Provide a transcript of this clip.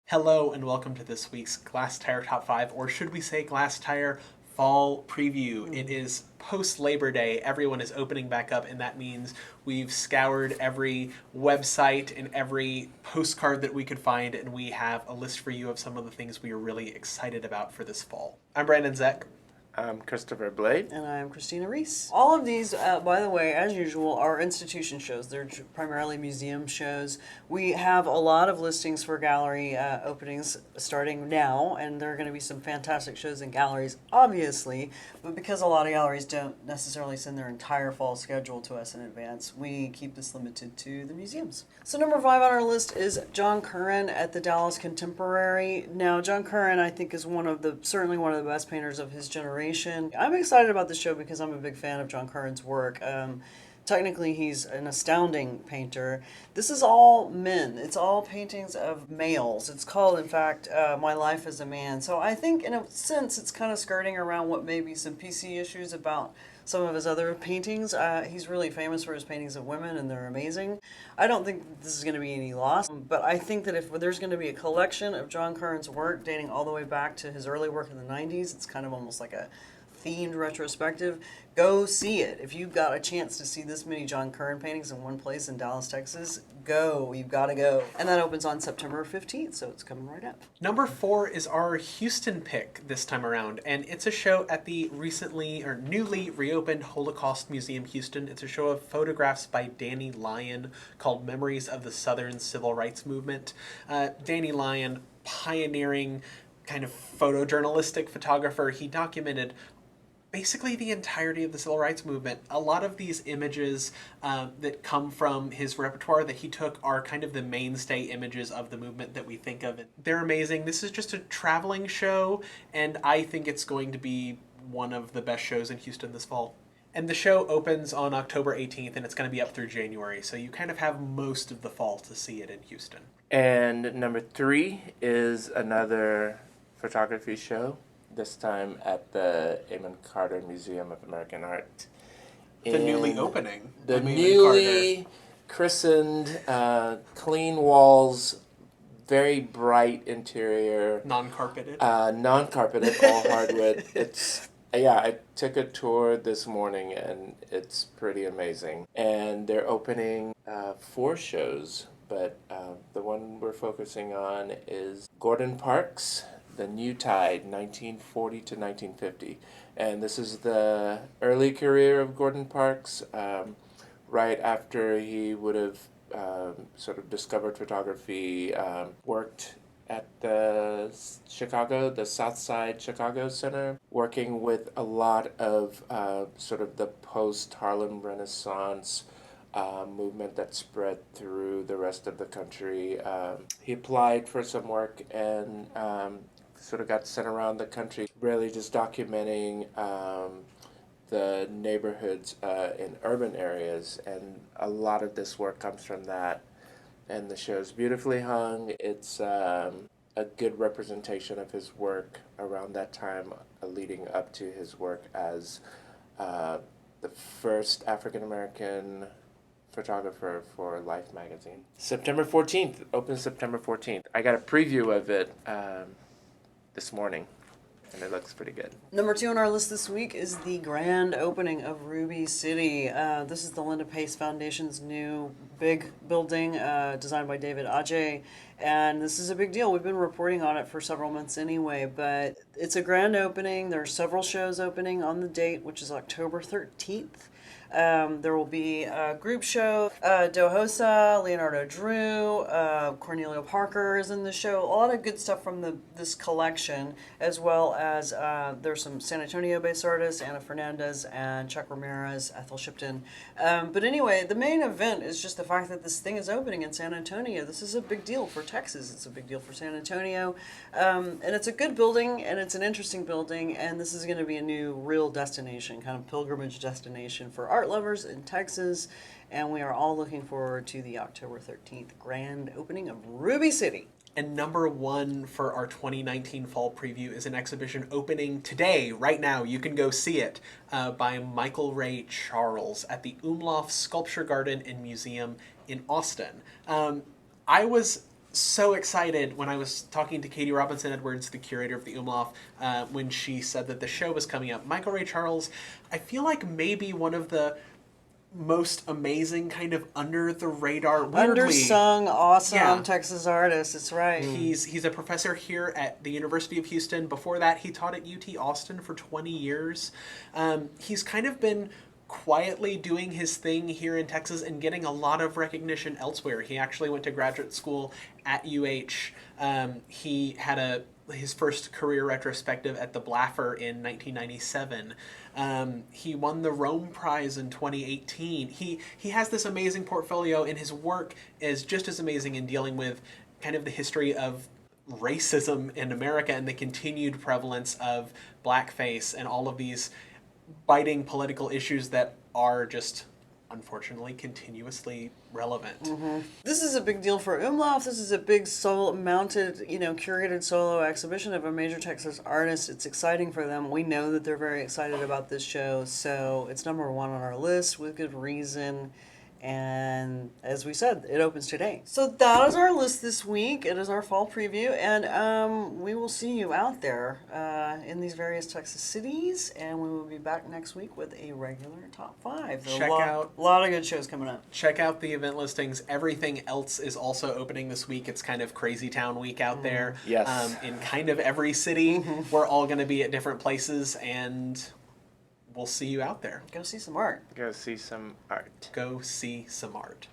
Hello and welcome to this week's Glasstire Top 5, or should we say Glasstire Fall Preview. It is post-Labor Day. Everyone is opening back up, and that means we've scoured every website and every postcard that we could find, and we have a list for you of some of the things we are really excited about for this fall. I'm Brandon Zech. I'm Christopher Blay. And I'm Christina Rees. All of these, by the way, as usual, are institution shows. They're primarily museum shows. We have a lot of listings for gallery openings starting now, and there are going to be some fantastic shows in galleries, obviously. But because a lot of galleries don't necessarily send their entire fall schedule to us in advance, we keep this limited to the museums. So number 5 on our list is John Currin at the Dallas Contemporary. Now, John Currin, I think, is certainly one of the best painters of his generation. I'm excited about this show because I'm a big fan of John Currin's work. Technically, he's an astounding painter. This is all men. It's all paintings of males. It's called, in fact, My Life as a Man. So I think, in a sense, it's kind of skirting around what may be some PC issues about some of his other paintings. He's really famous for his paintings of women, and they're amazing. I don't think this is going to be any loss, but I think that if there's going to be a collection of John Currin's work dating all the way back to his early work in the 90s, it's kind of almost like a themed retrospective. Go see it. If you've got a chance to see this many John Currin paintings in one place in Dallas, Texas, go. You've got to go. And that opens on September 15th, so it's coming right up. Number 4 is our Houston pick this time around, and it's a show at the newly reopened Holocaust Museum Houston. It's a show of photographs by Danny Lyon called Memories of the Southern Civil Rights Movement. Danny Lyon, pioneering kind of photojournalistic photographer. He documented basically the entirety of the civil rights movement. A lot of these images that come from his repertoire that he took are kind of the mainstay images of the movement that we think of. They're amazing. This is just a traveling show, and I think it's going to be one of the best shows in Houston this fall. And the show opens on October 18th, and it's going to be up through January, so you kind of have most of the fall to see it in Houston. And number 3 is another photography show, this time at the Amon Museum of American Art. The newly opening. The newly christened, clean walls, very bright interior. Non-carpeted. Non-carpeted, all hardwood. I took a tour this morning and it's pretty amazing. And they're opening 4 shows, but the one we're focusing on is Gordon Parks, The New Tide, 1940 to 1950. And this is the early career of Gordon Parks, right after he would have sort of discovered photography, worked at the South Side Chicago Center, working with a lot of sort of the post-Harlem Renaissance movement that spread through the rest of the country. He applied for some work and sort of got sent around the country, really just documenting the neighborhoods in urban areas, and a lot of this work comes from that. And the show's beautifully hung. It's a good representation of his work around that time, leading up to his work as the first African-American photographer for Life magazine. September 14th, opens September 14th. I got a preview of it this morning, and it looks pretty good. Number 2 on our list this week is the grand opening of Ruby City. This is the Linda Pace Foundation's new big building designed by David Ajay, and this is a big deal. We've been reporting on it for several months anyway, but it's a grand opening. There are several shows opening on the date, which is October 13th. There will be a group show. Dohosa, Leonardo Drew, Cornelio Parker is in the show. A lot of good stuff from this collection, as well as there's some San Antonio-based artists, Ana Fernandez and Chuck Ramirez, Ethel Shipton. But anyway, the main event is just the fact that this thing is opening in San Antonio. This is a big deal for Texas. It's a big deal for San Antonio. And it's a good building, and it's an interesting building, and this is going to be a new real destination, kind of pilgrimage destination for art lovers in Texas, and we are all looking forward to the October 13th grand opening of Ruby City. And number 1 for our 2019 fall preview is an exhibition opening today, right now. You can go see it, by Michael Ray Charles at the Unlauf Sculpture Garden and Museum in Austin. I was so excited when I was talking to Katie Robinson Edwards, the curator of the Umlauf, when she said that the show was coming up. Michael Ray Charles, I feel like maybe one of the most amazing, kind of under the radar, weirdly, undersung, awesome Yeah. Texas artist. That's right. He's a professor here at the University of Houston. Before that, he taught at UT Austin for 20 years. He's kind of been quietly doing his thing here in Texas and getting a lot of recognition elsewhere. He actually went to graduate school at UH. He had his first career retrospective at the Blaffer in 1997. He won the Rome Prize in 2018. He has this amazing portfolio, and his work is just as amazing in dealing with kind of the history of racism in America and the continued prevalence of blackface and all of these biting political issues that are just unfortunately continuously relevant. This is a big deal for Umlauf. This is a big mounted, curated solo exhibition of a major Texas artist. It's exciting for them. We know that they're very excited about this show, so it's number one on our list with good reason. And as we said, it opens today. So that is our list this week. It is our fall preview, and we will see you out there in these various Texas cities, and we will be back next week with a regular top 5. Check out a lot of good shows coming up. Check out the event listings. Everything else is also opening this week. It's kind of Crazy Town week out there. Yes. In kind of every city. We're all going to be at different places, and we'll see you out there. Go see some art. Go see some art. Go see some art.